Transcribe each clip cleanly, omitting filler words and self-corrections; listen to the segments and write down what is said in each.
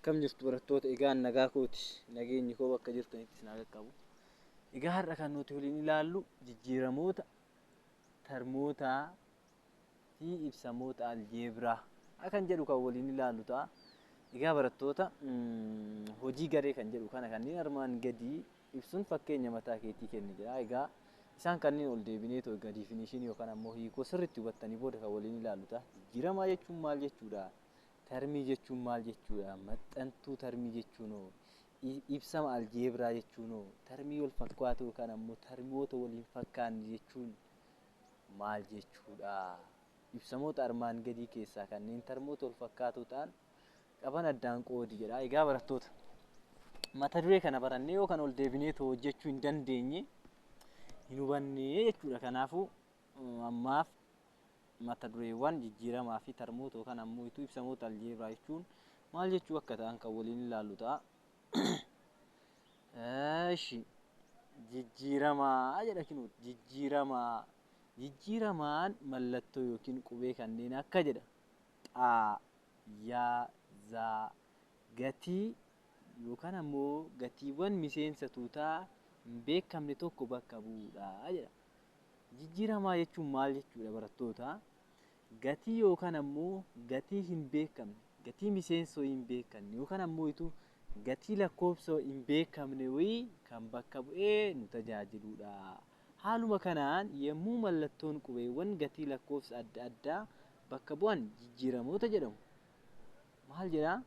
Akkam jirtu barattoota, egaa nagaa kooti, nageenyi koo bakka jirtanitti isin haa qaqqabu. Egaa har'a kan nuti waliin ilaallu jijjiiramoota termootaa fi ibsamoota aljeebraa kan jedhu kan waliin ilaallu ta'a. Egaa barattoota hojii garee kan jedhu kana kanneen armaan gadii ibsuun fakkeenya mataa keetii kenni jira. Egaa isaan kanneen ol deebinee egaa difinishinii yookaan ammoo hiikoo sirriitti hubattanii booda kan waliin ilaallu ta'a. Jijjiiramaa jechuun maal jechuudha? Termii jechuun maal jechuudha? Maxxantuu termii jechuun ibsama aljeebraa jechuun termii wal fakkaatu yookaan ammoo termoota waliin fakkaanne jechuun maal jechuudha? Ibsamoota armaan gadii keessaa kanneen termoota wal fakkaatoo ta'an qaban addaan qoodi jedha. Egaa barattoota mata duree kana barannee yookaan ol deebinee hojjechuu hin dandeenye hin hubanne jechuudha. Kanaafuu ammaaf mata dureewwan jijjiiramaa fi termoota yookaan ammoo ibsamoota aljeebraa jechuun maal jechuu akka ta'an kan waliin ilaallu ta'a. Jijjiiramaa jedha kinu jijjiiramaa. Jijjiiramaan mallattoo yookiin qubee kanneen akka jedha xaa, yaa, zaa, gatii yookaan ammoo gatiiwwan miseensa tuutaa hin beekamne tokko bakka bu'uudha jedha. Jijjiiramaa jechuun maal jechuudha barattoota? Gatii yookaan ammoo gatii hin beekamne, gatii miseensoo hin beekamne yookaan ammoo gatii lakkoofsoo hin beekamne wayii kan bakka bu'ee nu tajaajiludha. Haaluma kanaan yommuu mallattoon qubeewwan gatii lakkoofsa adda addaa bakka bu'an jijjiiramoota jedhamu. Maal jedhaa?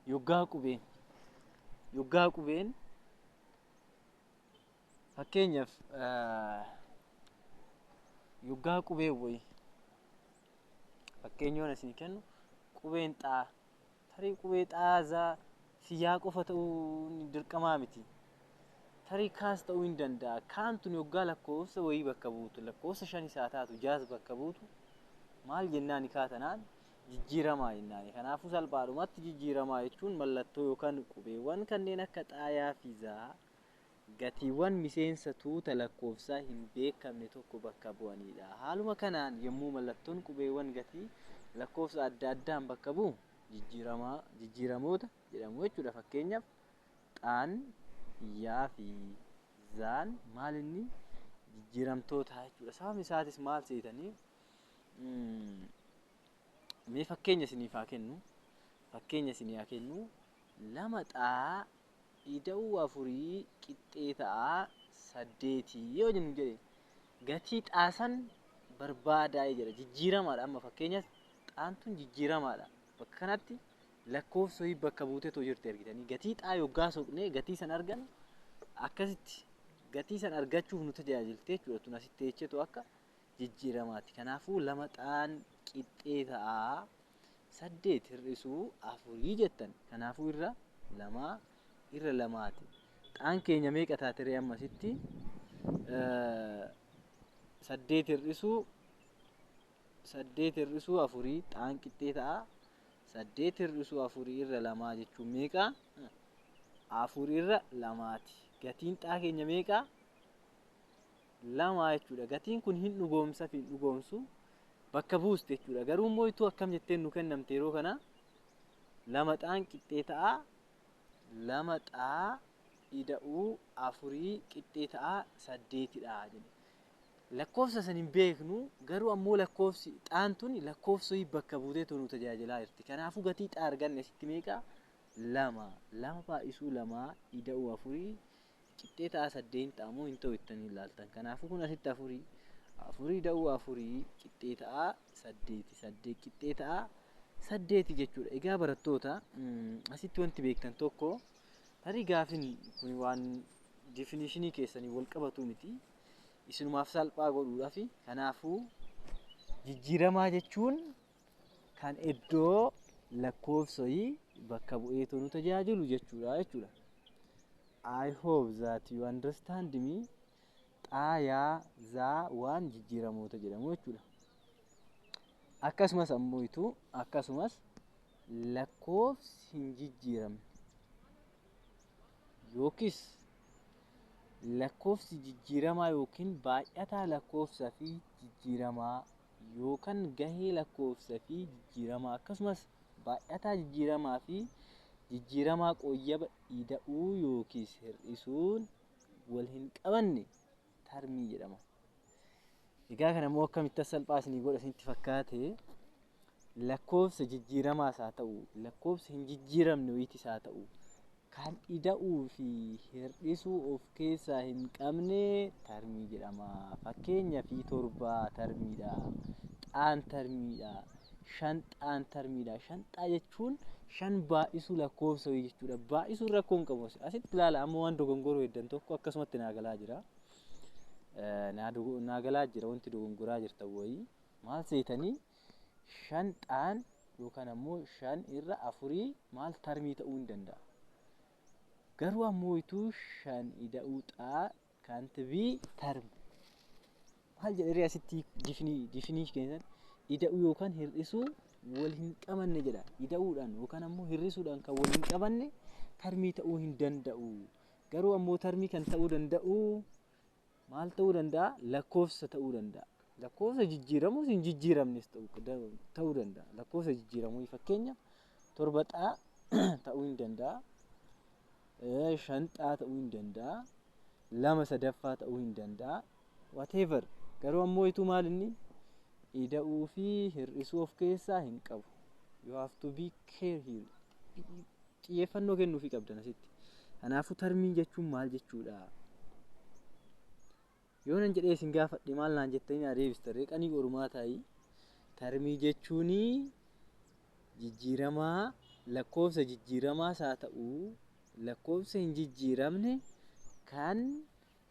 Yoggaa qubeen fakkeenyaaf yoggaa qubee wayii fakkeenyoon isin kennu qubeen xaa tarii qubee xaazaa siyyaa qofa ta'uu dirqamaa miti. Tarii kaas ta'uu hin danda'a. Kaantun yoggaa lakkoofsa wayii bakka buutu lakkoofsa 5 isaa taatu 6 bakka buutu maal jennaan kaatanaan jijjiiramaa jennaan. Kanaafuu salphaadhumatti jijjiiramaa jechuun mallattoo yookaan qubeewwan kanneen akka xaayaa fi zaa gatiiwwan miseensa tuuta lakkoofsaa hin beekamne tokko bakka bu'anidha. Haaluma kanaan yommuu mallattoon qubeewwan gatii lakkoofsa adda addaan bakka bu'u jijjiiramoota jedhamu jechuudha. Fakkeenyaaf xaan, yaa fi zaan maal inni jijjiiramtoota jechuudha. Sababni isaatis maal seetanii mee fakkeenya isiniif haa kennu. Fakkeenya isinii haa kennu. 2 xaa ida'uu 4 qixxee ta'a 8 yoo jennu jedhe gatii xaasan barbaadaa jedha. Jijjiiramaadha. Amma fakkeenyaaf xaantun jijjiiramaadha. Bakka kanatti lakkoofsa wayii bakka buuteetoo jirti argitanii. Gatii xaa yoggaa soqnee gatii san argan akkasitti gatii san argachuuf nu tajaajilti jechuudha. Tun asitti jecheetu akka jijjiiramaati. Kanaafuu 2 xaan qixxee ta'a 8 hir'isuu 4 jettan. Kanaafuu irra 2ti. Xaan keenya meeqa taatee ammasitti 8 hir'isuu 4 xaan qixxee ta'a 8 hir'isuu 4 irra 2 jechuun meeqa? 4 irra 2ti. Gatiin xaa keenya meeqa? 2 jechuudha. Gatiin kun hin dhugoomsa fi hin dhugoomsu bakka buuste jechuudha. Garuu immoo akkam jetteen nu kennamte yeroo kana 2 xaan qixxee ta'a 2 xaa ida'uu 4 qixxee ta'a 8dha jedhe. Lakkoofsa san hin beeknu garuu ammoo lakkoofsi xaan tun lakkoofsa bakka buuteetu nu tajaajilaa jirti. Kanaafuu gatii xaa arganne asitti meeqa? 2 baay'isuu 2 ida'uu 4 qixxee ta'a 8 ta'amoo hin ta'u jettanii ilaaltan. Kanaafuu kun asitti 4 ida'uu 4 qixxee ta'a 8 qixxee ta'a 8 jechuudha. Egaa barattoota asitti wanti beektan tokko tarii gaafin kun waan difinishinii keessanii wal qabatu miti. Isinumaaf salphaa godhuudhaaf kanaafuu jijjiiramaa jechuun kan iddoo lakkoofsa bakka bu'eetoo nu tajaajilu jechuudha. I hope that you understand me. Xaa, yaa, zaa waan jijjiiramoota jedhamu jechuudha. Akkasumas ammoo lakkoofsi hin jijjiiramne yookiis lakkoofsi jijjiiramaa yookiin baay'ataa lakkoofsaa fi jijjiiramaa yookaan gahee lakkoofsaa fi jijjiiramaa akkasumas baay'ataa jijjiiramaa fi jijjiiramaa qooyyaba ida'uu yookiis hir'isuun wal hin qabanne tarmii jedhama. Egaa kana immoo akkamitti salphaa isinii godha isinitti fakkaate lakkoofsa jijjiiramaas haa ta'u lakkoofsa hin jijjiiramne wayiitis haa ta'u kan ida'uu fi hir'isuu of keessaa hin qabne tarmii jedhama. Fakkeenyaaf 7 tarmiidha, xaan tarmiidha, 5 xaan tarmiidha. 5 jechuun 5 baay'isuu lakkoofsa wayii jechuudha. Baay'isuun rakkoo hin qabu. Asitti ilaala amma waan dogongoroo heddan tokko akkasumatti naa galaa jira. Naa galaa jira wanti dogongoraa jirtan wayii maal seetanii 5 xaan yookaan ammoo 5 irra 4 maal tarmii ta'uu hin danda'a. Garuu ammoo itu 5 ida'uu xaa kanti bii tarmi maal jedhee asitti difinii keessan ida'uu yookaan hir'isuu wal hin qabanne jedha. Ida'uudhaan yookaan ammoo hir'isuudhaan kan wal hin qabanne tarmii ta'uu hin danda'u. Garuu ammoo tarmii kan ta'uu danda'u maal ta'uu danda'a? Lakkoofsa ta'uu danda'a. Lakkoofsa jijjiiramuu hin jijjiiramnes ta'uu danda'a. Lakkoofsa jijjiiramuu fakkeenyaaf 7 xaa ta'uu hin danda'a. 5 xaa ta'uu hin danda'a. 2 sadaffaa ta'uu hin danda'a. Whatever. Garuu ammoo itu maal inni ida'uu fi hir'isuu of keessaa hin qabu. You have to be careful. Xiyyeeffannoo kennuufii qabdan asitti. Kanaafuu tarmii jechuun maal jechuudha? Yoo nan jedhee isin gaafadhe maal naan jettanii na deebistan reeqanii orumaa taa'ii. Tarmii jechuun jijjiiramaa lakkoofsa jijjiiramaas haa ta'u lakkoofsa hin jijjiiramne kan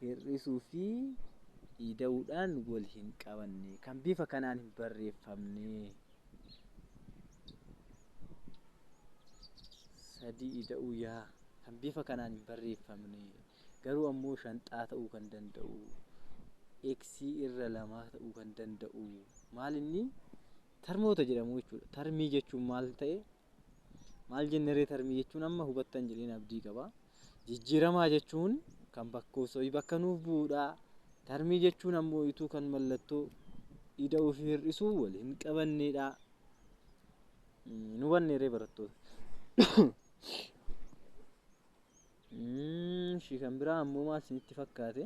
hir'isuu fi ida'uudhaan wal hin qabanne kan bifa kanaan hin barreeffamne. 3 ida'uu yaa kan bifa kanaan hin barreeffamne garuu ammoo 5 xaa ta'uu kan danda'u. X irra 2 ta'uu kan danda'u. Maal inni tarmoota jedhamu jechuudha. Tarmii jechuun maal ta'e? Maal jennee tarmii jechuun amma hubattan jedheen abdii qaba. Jijjiiramaa jechuun kan bakka nuuf bu'uudha. Tarmii jechuun ammoo itu kan mallattoo ida'uu fi hir'isuu wal hin qabanneedha. Nu hubanneeree barattoota. Kan biraa ammoo maal isinitti fakkaate?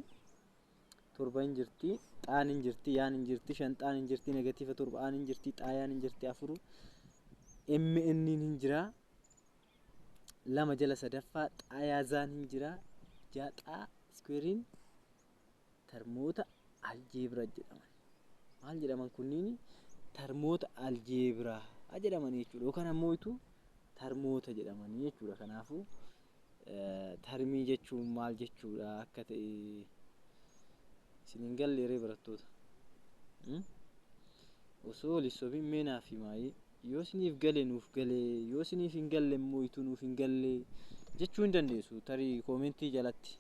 7 hin jirti, xaan hin jirti, yaan hin jirti, 5 xaan hin jirti, negatiiva 7 aan hin jirti, xaayaan hin jirti, 4 MN hin jira, 2 jala sadaffaa xaayaazaan hin jira, 6 xaa squarein tarmoota aljeebira jedhaman. Maal jedhaman kunniin? Tarmoota aljeebiraa jedhaman jechuudha. Yookaan ammoo itu tarmoota jedhaman jechuudha. Kanaafuu tarmii jechuun maal jechuudha akka ta'e isin galleeree barattoota. Osoo lissobiin meenaa fi maayii yoo isiniif galee nuuf galee yoo isiniif hin galle immoo itu nuuf hin galle jechuu hin dandeessu. Tarii koomentii jalatti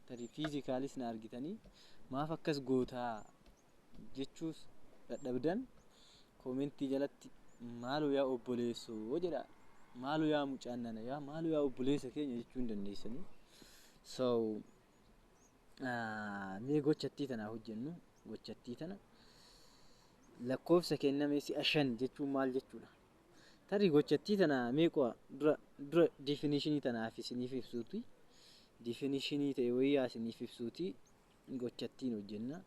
tarii fiizikaalis na argitanii maaf akkas gootaa jechuus dadhabdan koomentii jalatti maaloo yaa obboleessoo jedha. Maaloo yaa mucaan nana yaa maaloo yaa obboleessa keenya jechuu hin dandeessanii. So mee gochatti tana hojjennu gochatti tana lakkoofsa kenname si'a 5 jechuun maal jechuudha? Tarii gochatti tana mee qo'a dura definitionii tanaaf isiniif ibsuuti. Definitionii ta'e wayyaa isiniif ibsuuti gochattiin hojjenna.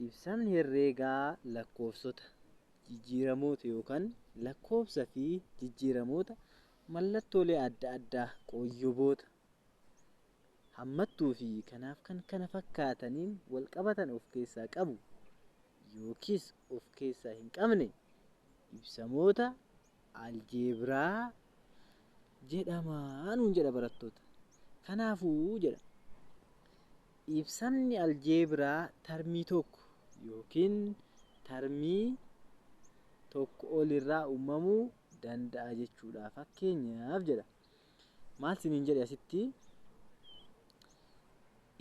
Ibsamni herreegaa lakkoofsota jijjiiramoota yookaan lakkoofsa fi jijjiiramoota mallattoolee adda addaa qooyyoboota hammattuu fi kanaaf kan kana fakkaataniin wal qabatan of keessaa qabu yookiis of keessaa hin qabne ibsamoota aljeebiraa jedhaman jedha barattoota. Kanaafuu jedha ibsamni aljeebiraa tarmii tokko yookiin tarmii tokko olirraa uumamuu danda'a jechuudha. Fakkeenyaaf jedha maal siniin jedhe asitti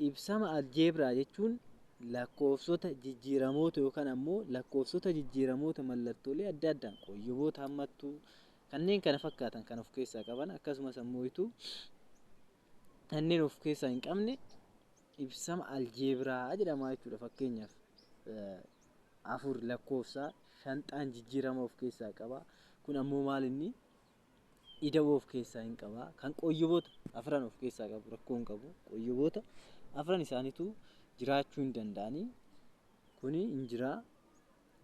ibsama aljeebiraa jechuun lakkoofsota jijjiiramoota yookaan ammoo lakkoofsota jijjiiramoota mallattoolee adda addaan qooyyoboota hammattuu kanneen kana fakkaatan kan of keessaa qaban akkasumas ammoo itu kanneen of keessaa hin qabne ibsama aljeebiraa jedhama jechuudha. Fakkeenyaaf 4 lakkoofsa 5 xaan jijjiirama of keessaa qaba. kun ammoo maal inni ida'uu of keessaa hin qaba. Kan qoyyoboota afran of keessaa qabu rakkoo hin qabu. Qoyyoboota afran isaaniitu jiraachuu hin danda'anii. Kuni hin jiraa.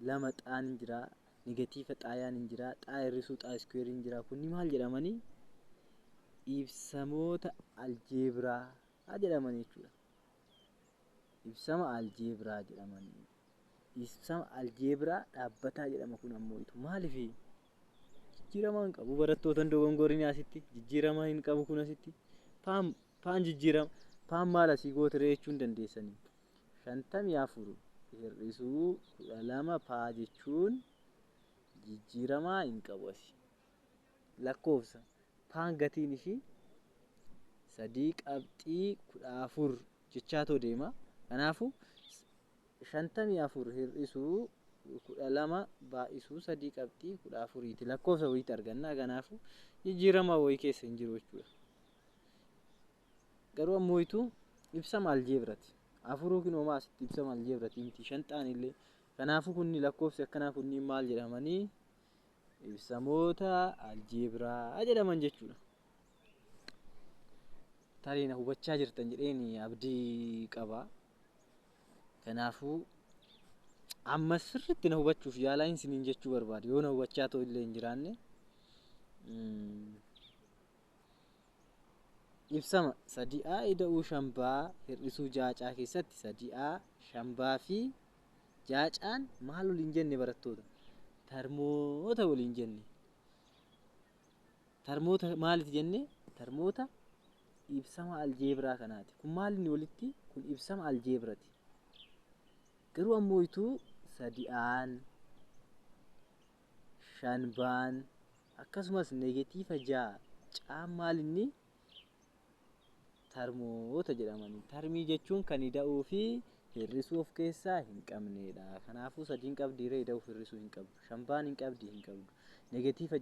Lama xaan hin jiraa. Negatiiva xaayaan hin jiraa. Xaa hir'isuu xaa iskuweerii hin jiraa. Kunni maal jedhamanii? Ibsamoota aljeebiraa jedhamanii jechuudha. Ibsama aljeebiraa jedhamanii. Ibsama aljeebiraa dhaabbataa jedhama kun ammoo maaliifi? Jijjiirama hin qabu. Barattoota dogongorii asitti jijjiirama hin qabu kun asitti. Paan jijjiirama. Paan maal asii gootiree jechuun dandeessanii? 54 hir'isuu 12 paa jechuun jijjiirama hin qabu asii. Lakkoofsa. Paan gatiin ishii 3.14 jechaatoo deema. Kanaafuu 54 hir'isuu 12 baay'isuu 3.14 ti. Lakkoofsa wayiitti arganna. Kanaafuu jijjiirama wayii keessa hin jiru jechuudha. Garuu ammoo ibsama aljeebiraati. Afuruu kinoomaa asitti ibsama aljeebiraati miti. 5 xaan illee. Kanaafuu kunni lakkoofsi akkanaa kunniin maal jedhamanii? Ibsamoota aljeebiraa jedhaman jechuudha. Tarii na hubachaa jirtan jedheeni abdii qaba. Kanaafuu amma sirriitti na hubachuuf yaalaa isiniin jechuu barbaade. Yoo na hubachaa ta'u illee hin jiraanne ibsama 3A ida'uu shambaa hir'isuu jaacaa keessatti 3A shambaa fi jaacaan maal waliin jenne barattoota? Tarmoota waliin jenne. Tarmoota maaliif jenne? Tarmoota ibsama aljeebiraa kanaati. Kun maal inni walitti? Kun ibsama aljeebiraati. Garuu ammoo 3Aan shanbaan akkasumas negatiiva 6 caan maal inni? Tarmoota jedhamanii. Tarmii jechuun kan ida'uu fi hir'isuu of keessaa hin qabnedha. Kanaafuu 3 qabdii ida'uuf hir'isuu hin qabdu. Shambaan hin qabdi hin qabdu. Negatiiva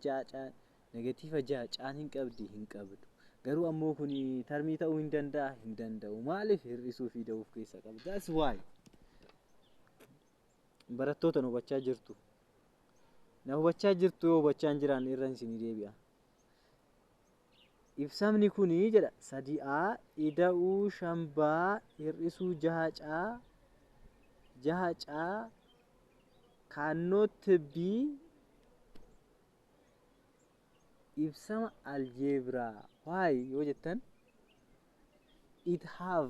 6 caan hin qabdi hin qabdu. Garuu ammoo kun tarmii ta'uu hin danda'a hin danda'u. Maaliif hir'isuu fi ida'uu of keessaa qaba? That's why. Barattoota na hubachaa jirtu. Na hubachaa jirtu yoo hubachaa hin jiraanne irra isinii deebi'a. Ibsamni kuni jedha 3A ida'uu shambaa hir'isuu jaacaa cannot be ibsama algebra. Why yoo jettan it have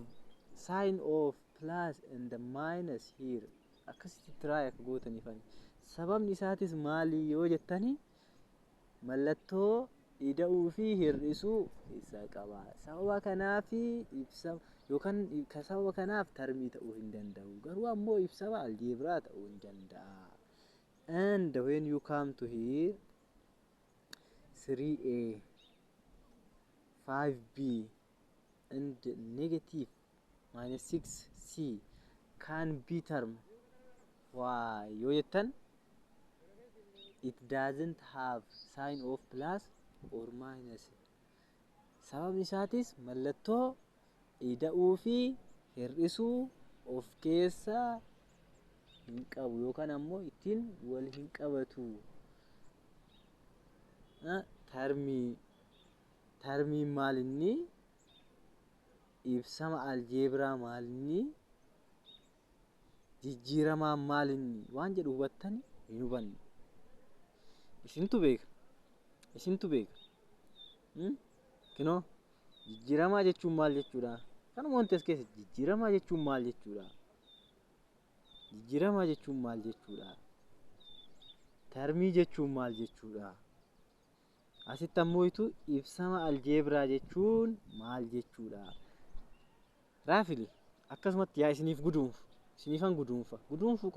sign of plus and the minus here. Akkasitti try akka gootaniifani. Sababni isaatis maali yoo jettani mallattoo ida'uu fi hir'isuu isa qaba. Sababa kanaaf ibsama yookaan sababa kanaaf tarmii ta'uu hin danda'u. Garuu ammoo ibsama aljeebraa ta'uu hin danda'a. And when you come to here 3A 5B and negative minus 6C can be term. Why yoo jettan it doesn't have sign of plus or minus. Sababni isaatis mallattoo ida'uu fi hir'isuu of keessaa hin qabu yookaan ammoo ittiin wal hin qabatu. Tarmii maal inni? Ibsama aljeebraa maal inni? Jijjiiramaa maal inni? Waan jedhu hubattani hin hubanne. Isintu beeka. Kinoo jijjiiramaa jechuun maal jechuudha? Kanuma wanti as keessa jijjiiramaa jechuun maal jechuudha? Jijjiiramaa jechuun maal jechuudha? Tarmii jechuun maal jechuudha? Asitti ammoo ibsama aljeebraa jechuun maal jechuudha? Raafili akkasumatti yaa isiniif guduunfu. Isiniifan guduunfa. Guduunfuu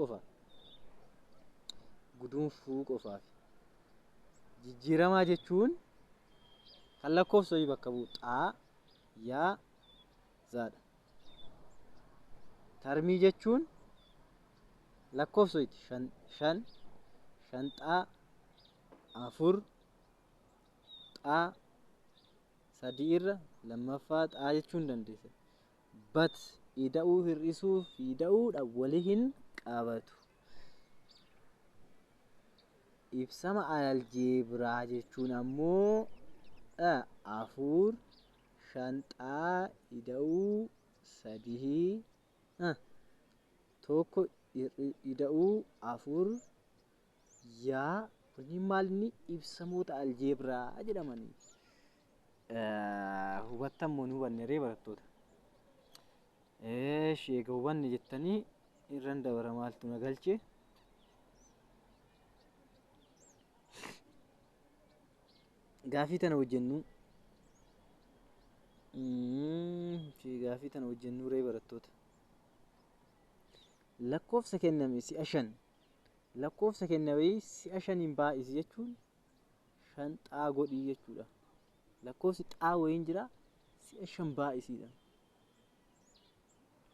qofaaf. Jijjiiramaa jechuun kan lakkoofsa bakka bu'u xaa yaa zaadha. Tarmii jechuun lakkoofsa 5 xaa 4 xaa 3 irra lammaffaa xaa jechuun dandeessa. But ida'uu hir'isuu fi ida'uudha waliin qabatu. ibsama aljeebraa jechuun ammoo afur shanxaa ida'uu sadii tokko ida'uu afur yaa kunniin maalni ibsamoota aljeebraa jedhamanii. Hubattammoo ni hubanne barattoota. Egaa hubanne jettanii irran dabara maaltu na galche. Gaafii tana hojjennu gaafii tana hojjennu ree barattoota. Lakkoofsa kenname si'a 5 lakkoofsa kenname si'a 5 baay'isi jechuun shanxaa godhii jechuudha. Lakkoofsi xaa wayiin jira si'a 5 baay'isiidha.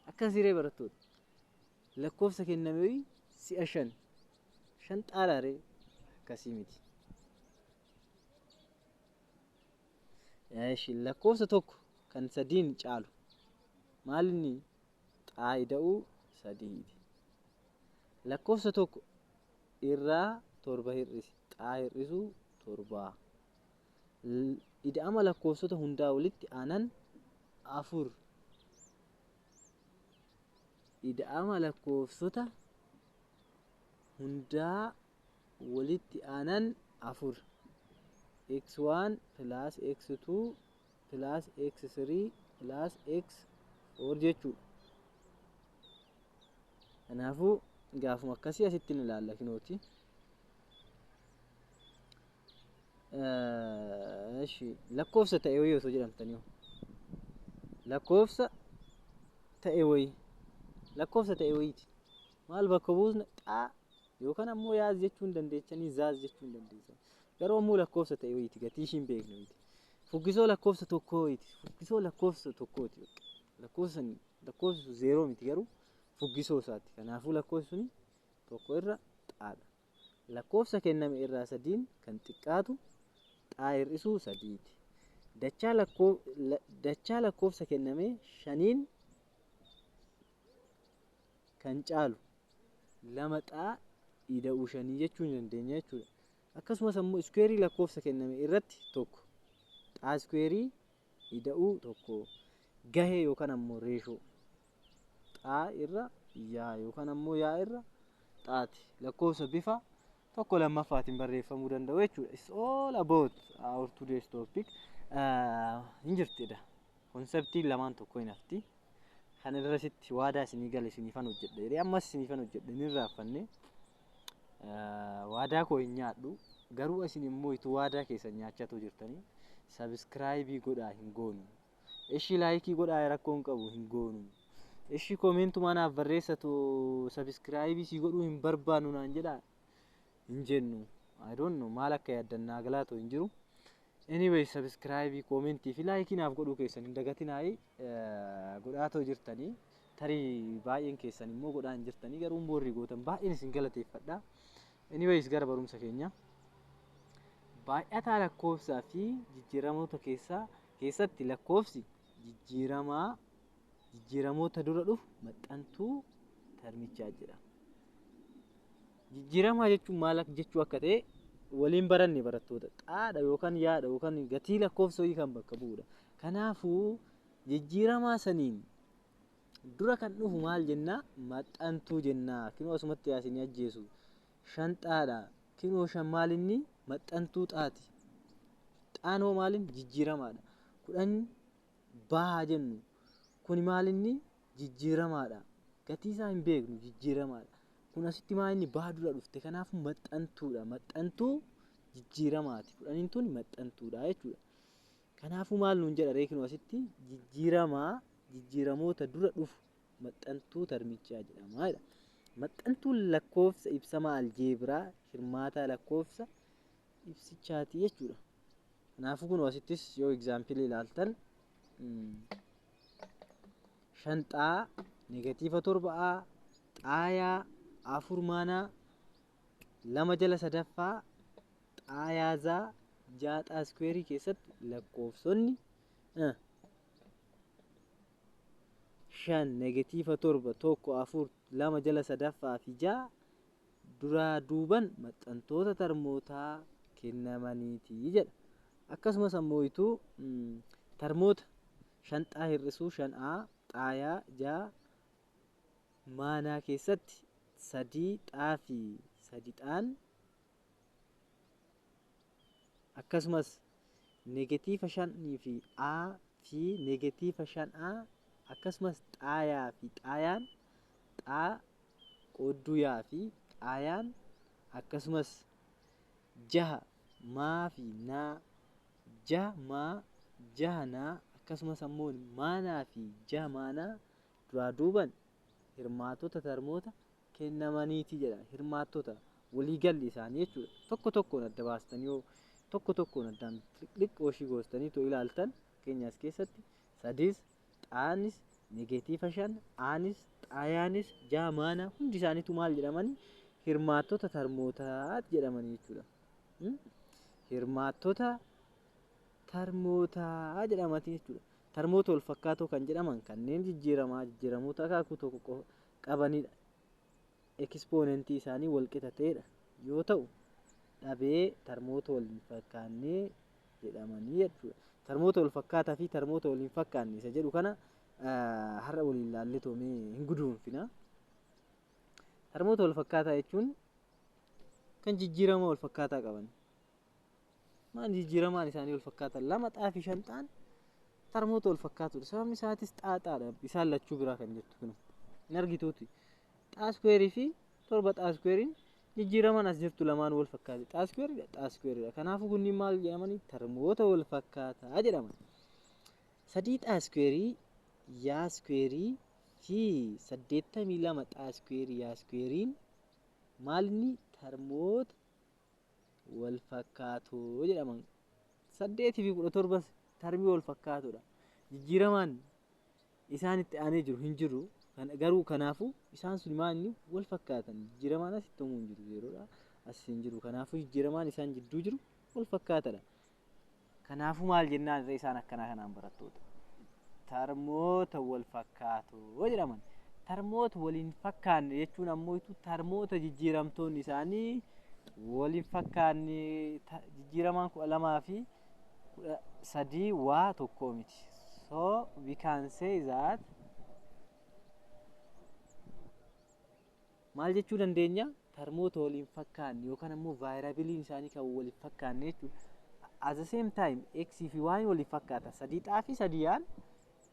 Akkasii ree barattoota. Lakkoofsa kenname si'a 5 shanxaadha ree akkasii miti. Lakkoofsa tokko kan 3 caalu maalinni xaa ida'uu 3. Lakkoofsa tokko irraa 7 hir'isi xaa hir'isuu 7. Ida'ama lakkoofsota hundaa walitti aanan 4. Ida'ama lakkoofsota hundaa walitti aanan 4. x1 plus x2 plus x3 plus x4 jechuudha. Kanaafuu gaafuma akkasii asitti ni ilaalla kinooti. Lakkoofsa ta'e wayii osoo jedhamtanii lakkoofsa ta'e wayii lakkoofsa ta'e wayiiti maal bakka buusna xaa yookaan ammoo yaaz jechuun dandeechanii zaaz jechuun dandeessan. Garuu ammoo lakkoofsa ta'e wayiiti gatii ishiin beeknu miti. Fuggisoo lakkoofsa tokkoo wayiiti. Fuggisoo lakkoofsa tokkooti. Lakkoofsi 0 miti garuu fuggisoo isaati. Kanaafuu lakkoofsi suni tokko irra xaadha. Lakkoofsa kenname irraa 3 kan xiqqaatu xaa hir'isuu 3ti. Dachaa lakkoofsa kenname 5 kan caalu 2 xaa ida'uu 5 jechuu ni dandeenya jechuudha. Akkasumas ammoo iskuweerii lakkoofsa kenname irratti tokko xaa iskuweerii ida'uu tokko gahee yookaan ammoo reeshoo xaa irra yaa yookaan ammoo yaa irra xaati lakkoofsa bifa tokko lammaffaatiin barreeffamuu danda'u jechuudha. It's all about our today's topic. Injirtidha. Konseptii lamaan tokko hin hafti. Kan irratti waadaa isinii gale isiniifan hojjedha. Ammas isiniifan hojjedha. Inni raaffanne waadaa koo hin nyaadhu. Garuu isin immoo itu waadaa keessan nyaachatu jirtanii subscribe godhaa hin goonu. Ishi like godhaa rakkoon qabu hin goonu. Ishi komentu manaaf barreessatu subscribe si godhuu hin barbaannu naan jedhaa hin jennu. I don't know maal akka yaaddannaa galaato hin jiru. Anyway subscribe commenti fi like naaf godhuu keessan hin dagatinaayi godhaatoo jirtanii tarii baay'een keessan immoo godhaa hin jirtanii garuu boorri gootan baay'een isin galateeffadha. Anyways gara barumsa keenya. Baay'ataa lakkoofsaa fi jijjiiramoota keessatti lakkoofsi jijjiiramoota dura dhufu maxxantuu termichaa jedhama. Jijjiiramaa jechuun maal jechuu akka ta'e waliin baranne barattoota. Xaadha yookaan yaadha yookaan gatii lakkoofsa wayii kan bakka bu'udha. Kanaafuu jijjiiramaa saniin dura kan dhufu maal jennaa maxxantuu jennaa. Kinoo asumatti yaasinii ajjeesu. Shanxaadha. Kinoo 5 maalinni maxxantuu xaati. Xaanoo maalin jijjiiramaadha. 10 bahaa jennu. Kun maalinni jijjiiramaadha. Gatii isaa hin beeknu jijjiiramaadha. Kun asitti maalinni bahaa dura dhufte kanaafuu maxxantuudha. Maxxantuu jijjiiramaati. 10 tun maxxantuudha jechuudha. Kanaafuu maal nuun jedha reekinu asitti jijjiiramoota dura dhufu maxxantuu termichaa jedhama. Maxxantuun lakkoofsa ibsama aljeebraa hirmaataa lakkoofsa ibsichaati jechuudha. Kanaafuu kun asittis yoo example ilaaltan shanxaa negatiiva 7a xaayaa 4 maanaa 2 jala sadaffaa xaayaazaa 6 iskuweerii keessatti lakkoofsonni 5 negatiiva 7 1 4 2 jala sadaffaa fi 6 duraa duuban maxxantoota tarmootaa kennamaniiti jedha. Akkasumas ammoo tarmoota shanxaa hir'isuu 5A xaayaa 6 maanaa keessatti 3 xaa fi 3 xaan akkasumas neegatiiva 5 fi A fi neegatiiva 5A akkasumas xaayaa fi xaayaan xaa qoodduu yaa fi xaayaan akkasumas 6 maa fi naa 6 maa 6 naa akkasumas ammoo maanaa fi 6 maanaa duraa duuban hirmaattota tarmoota kennamaniiti jedha. Hirmaattota waliigalli isaanii jechuudha. Tokko tokkoon adda baastanii yoo tokko tokkoon addaan xiqqoo ishii goostanii too ilaaltan keenyas keessatti sadis xaanis neegatiiva 5 aanis xaayaanis 6 maanaa hundi isaaniitu maal jedhamanii hirmaattota tarmootaa jedhamanii jechuudha. Hirmaattota tarmootaa jedhamanii jechuudha. Tarmoota wal fakkaatoo kan jedhaman kanneen jijjiiramoota akaakuu tokko qabanidha. Ekspoonentii isaanii wal qixa ta'edha yoo ta'u dhabee tarmoota wal hin fakkaanne jedhamanii jechuudha. Tarmoota wal fakkaataa fi tarmoota wal hin fakkaanne isa jedhu kana har'a waliin ilaallee toomee hin guduunfina. Tarmoota wal fakkaataa jechuun kan jijjiirama wal fakkaataa qaban. Maal jijjiiramaan isaanii wal fakkaatan 2 xaa fi 5 xaan tarmoota wal fakkaatudha. Sababni isaatis xaaxaadha. Isaan lachuu biraa kan jettu kun hin argituuti. Xaa iskuweerii fi 7 xaa iskuweeriin jijjiiramaan as jirtu lamaan wal fakkaate. Xaa iskuweeridha. Kanaafuu kunniin maal jedhamanii tarmoota wal fakkaataa jedhaman. 3 xaa iskuweerii yaa iskuweerii fi 82 xaa iskuweerii yaa iskuweeriin maalinni tarmoota wal fakkaatoo jedhaman. 8 fi 17 tarmii wal fakkaatoodha. Jijjiiramaan isaan itti aanee jiru hin jiru. Garuu kanaafuu isaan sun maanni wal fakkaatan. Jijjiiramaan asitti hoomuu hin jiru yeroodha. As hin jiru. Kanaafuu jijjiiramaan isaan jidduu jiru wal fakkaatadha. Kanaafuu maal jennaan irra isaan akkanaa kanaan barattoota. Tarmoota wal fakkaatoo jedhaman. Tarmoota waliin fakkaanne jechuun ammoo tarmoota jijjiiramtoonni isaanii waliin fakkaanne jijjiiramaan 12 fi 3 waa tokko miti. So we can say that maal jechuu dandeenya tarmoota waliin fakkaanne yookaan ammoo vaayirabiliin isaanii kan waliin fakkaanne jechuudha. At the same time x fi y waliin fakkaata. 3 xaa fi 3 yaan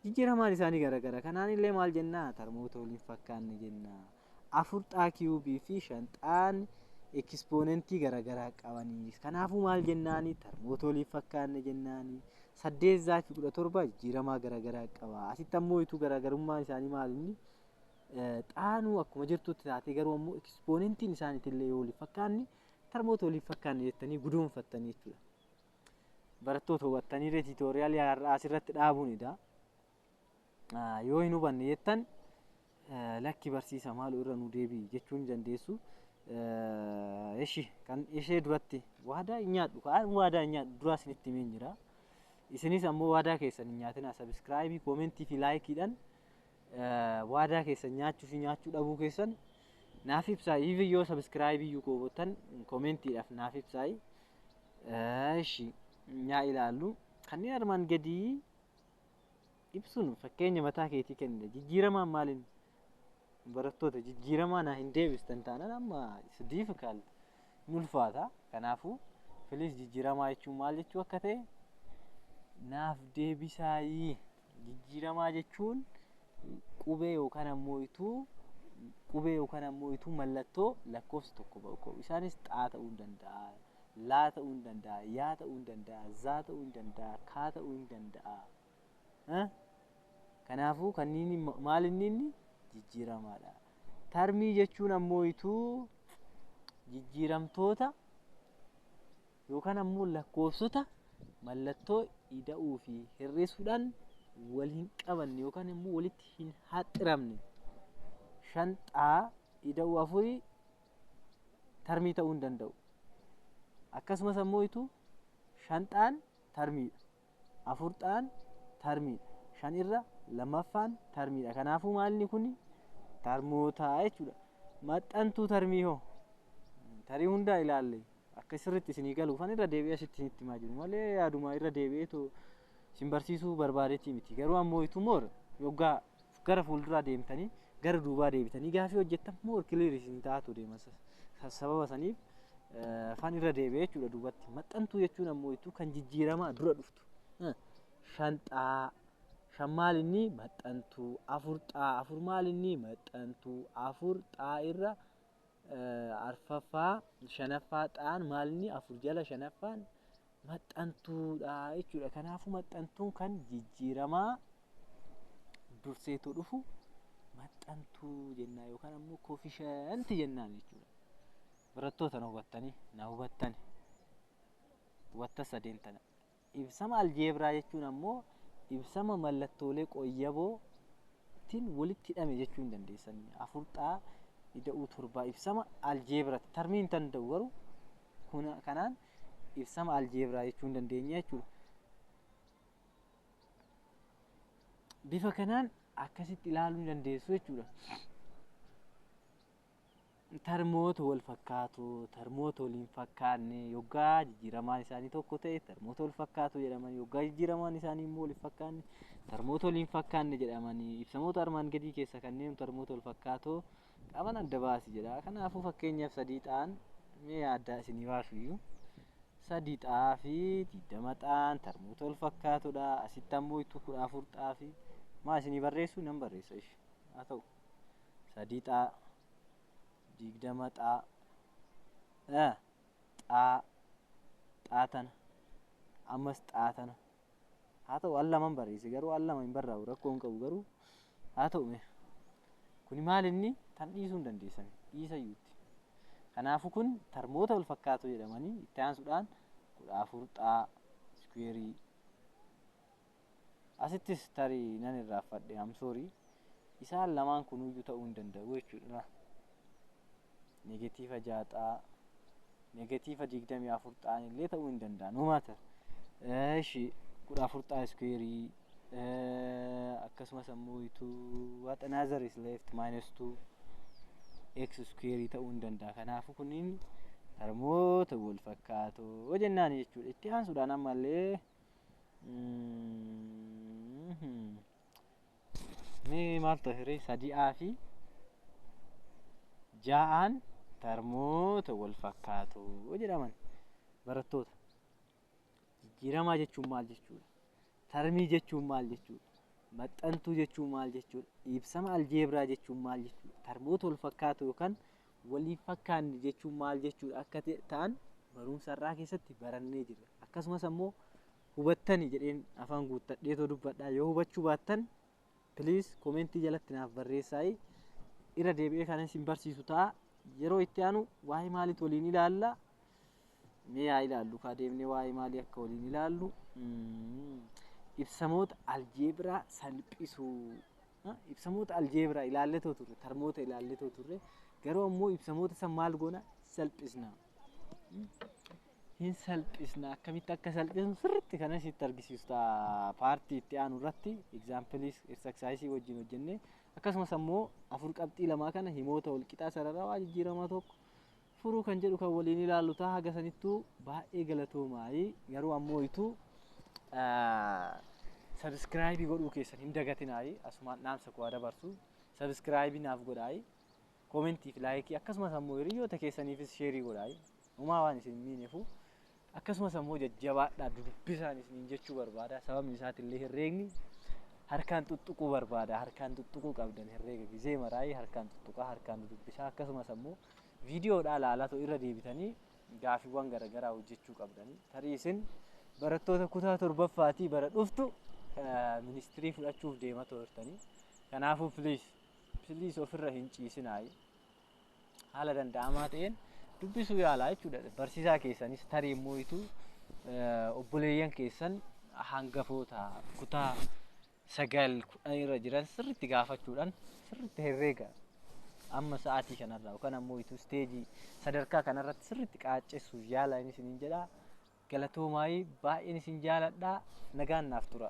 jijjiiramaan isaanii garagara. Kanaan illee maal jennaa tarmoota waliin fakkaanne jennaa. 4 xaa kiubii fi 5 xaan ekspoonentii garagaraa qabanii. Kanaafuu maal jennaani tarmoota waliin fakkaanne jennaani. 8 xaa fi 17 jijjiiramaa garagaraa qaba. Asitti ammoo garagarummaan isaanii maal inni xaanuu akkuma jirtutti taatee garuu ammoo ekspoonentiin isaaniitillee yoo waliin fakkaanne tarmoota waliin fakkaanne jettanii guduunfattanii jechuudha. Barattoota hubattanii tiitooriyaalii har'aa asirratti dhaabuunidha. Yoo hin hubanne jettan lakki barsiisa maaloo irra nu deebi'i jechuu ni dandeessu. Kan ishee duratti waadaa hin nyaadhu kaan waadaa hin nyaadhu duraa isinitti himeen jira. Isinis ammoo waadaa keessan hin nyaatina. Sabiskiraayibii, koomentii fi laayikiidhaan waadaa keessan nyaachuu fi nyaachuu dhabuu keessan naaf ibsaa. Even yoo sabiskiraayibii iyyuu goottan koomentiidhaaf naaf ibsaa. Nyaa ilaallu kanneen armaan gadii ibsuun fakkeenya mataa keetii kennida. Jijjiiramaan maaliin barattoota jijjiiramaa hin deebistan taanaan amma difficult ni ulfaata. Kanaafuu filis jijjiiramaa jechuun maal jechuu akka ta'e naaf deebisaayi. Jijjiiramaa jechuun qubee yookaan ammoo mallattoo lakkoofsa tokko ba'u. Isaanis xaa ta'uu hin danda'a, laa ta'uu hin danda'a, yaa ta'uu hin danda'a, zaa ta'uu hin danda'a, kaa ta'uu hin danda'a. Kanaafuu kanneen maal inni jijjiiramaadha. Tarmii jechuun ammoo jijjiiramtoota yookaan ammoo lakkoofsota mallattoo ida'uu fi hir'isuudhaan wal hin qabanne yookaan ammoo walitti hin haxxiramne. 5 xaa ida'uu 4 tarmii ta'uu hin danda'u. Akkasumas ammoo 5 xaan tarmiidha. 4 xaan tarmiidha. 5 irra lammaffaan tarmiidha. Kanaafuu maalni kun tarmoota jechuudha. Maxxantuu tarmii hoo tarii hundaa ilaalle akka sirriitti isinii galuuf ani irra deebi'ee isinitti himaa jiru malee yaaduma irra deebi'eetu isin barsiisuu barbaadetti miti. Garuu ammoo itu moor yoggaa gara fuulduraa deemtanii gara duubaa deebitanii gaafii hojjettan moor kiliir isin taatu deema. Sababa saniif afaan irra deebi'ee jechuudha duubatti. Maxxantuu jechuun ammoo itu kan jijjiiramaa dura dhuftu. Shanxaa shan maal inni maxxantuu, afur xaa afur maal inni maxxantuu, afur xaa irra arfaffaa shanaffaa xaan maal inni afur jala shanaffaan maxxantuudha jechuudha. Kanaafuu maxxantuun kan jijjiiramaa durseetu dhufu maxxantuu jennaan yookaan ammoo koofishantii jennaan jechuudha. Barattoota na hubattanii na hubattan hubatta sadeen tana. Ibsama aljeebraa jechuun ammoo ibsama mallattoolee qoyyabootiin walitti hidhame jechuu hin dandeessanii. Afur xaa ida'uu torba ibsama aljeebiraatti tarmiin tan ta'u garuu kanaan ibsama aljeebraa jechuu hin dandeenya jechuudha. Bifa kanaan akkasitti ilaaluu ni dandeessu jechuudha. Tarmoota wal fakkaatu, tarmoota waliin fakkaanne yoggaa jijjiiramaan isaanii tokko ta'e tarmoota wal fakkaatu jedhamanii yoggaa jijjiiramaan isaanii immoo waliin fakkaanne tarmoota waliin fakkaanne jedhamanii ibsamoota armaan gadii keessa kanneen tarmoota wal fakkaatoo qaban adda baasi jedha. Kanaafuu fakkeenyaaf sadii xaan mee adda isinii baasu iyyuu sadii xaa fi 20 xaan tarmoota wal fakkaatudha. Asitti ammoo itu 14 xaa fi maa isinii barreessu nan barreessa ishi haa ta'u sadii xaa 20 xaa xaatana ammas xaatana haa ta'u al laman barreesse garuu al lama hin barraa'u rakkoo hin qabu garuu haa ta'u mee kuni maal inni tan dhiisuu hin dandeessan dhiisa iyyuutti. Kanaafuu kun tarmoota wal fakkaatoo jedhamanii itti aansuudhaan 14 xaa iskuweerii asittis tarii nan irraanfadhe amsoorii isaan lamaan kunuyyuu ta'uu hin danda'u jechuudha. Negatiiva 6 xaa negatiiva 24 xaan illee ta'uu hin danda'a no matter. Eeshi 14 xaa iskuweerii akkasumas ammoo itu what another is left minus 2 x square ta'uu hin danda'a. Kanaafuu kunniin tarmoota wal fakkaatoo jennaan jechuudha. Itti aansuudhaan ammallee mee maal ta'e sadi'aa fi ja'aan tarmoota wal fakkaatoo jedhaman. Barattoota jijjiiramaa jechuun maal jechuudha? Tarmii jechuun maal jechuudha? Maxxantuu jechuun maal jechuudha? Ibsama aljeebraa jechuun maal jechuudha? Tarmoota wal fakkaatoo yookaan waliin fakkaanne jechuun maal jechuudha? Akka ta'an barumsa irraa keessatti barannee jirra. Akkasumas ammoo hubattanii jedheen afaan guuttadheetoo dubbadhaa. Yoo hubachuu baattan please komentii jalatti naaf barreessaa. Irra deebi'ee kan isin barsiisu ta'a. Yeroo itti aanu waa'ee maaliit waliin ilaalla? Mee haa ilaallu kaa deemnee waa'ee maalii akka waliin ilaallu? Ibsamoota aljeebraa salphisuu. Ibsamoota aljeebraa ilaalletoo turre, tarmoota ilaalletoo turre. Garuu ammoo ibsamoota san maal goona? Salphisna. Hin salphisna. Akkamitti akka salphisnu sirriitti kana sitti argisiisu ta'a. Paartii itti aanu irratti examples exercise wajjin hojjennee akkasumas ammoo afur qabxii lamaa kana himoota wal qixaa sararaa waa jijjiiramaa tokko furuu kan jedhu kan waliin ilaallu ta'a. Haga sanittuu baay'ee galatoomaa. Garuu ammoo itu subscribe godhuu keessan hin dagatinaa. Asumaan dhaamsa koo dabarsu subscribe naaf godhaa. Commentii fi like akkasumas ammoo hiriyoota keessaniifis share godhaa. Uumaa waan isin miineefu akkasumas ammoo jajjabaadhaa dubbisaan isin jechuu barbaada. Sababni isaatillee herreegni harkaan tuttuquu barbaada. Harkaan tuttuquu qabdan herreega gizee maraayii harkaan tuttuqaa harkaan dubbisaa akkasumas ammoo viidiyoodhaa ilaalaa irra deebitanii gaafiiwwan garaagaraa hojjechuu qabdanii. Tarii isin barattoota kutaa torbaffaatii bara dhuftu ministirii fudhachuuf deemaa turtanii. Kanaafuu please ofirra hin ciisinaa. Haala danda'amaa ta'een dubbisuu yaalaa jechuudha. Barsiisaa keessanis tarii immoo itu obboleeyyan keessan hangafoota kutaa 9 irra jiran sirriitti gaafachuudhaan sirriitti herreega amma sa'aatii kanarraa yookaan ammoo itu steejii sadarkaa kanarratti sirriitti qaaccessuuf yaalaa isiniin jedha. Galatoomaa baay'een isin jaaladha. Nagaan naaf tura.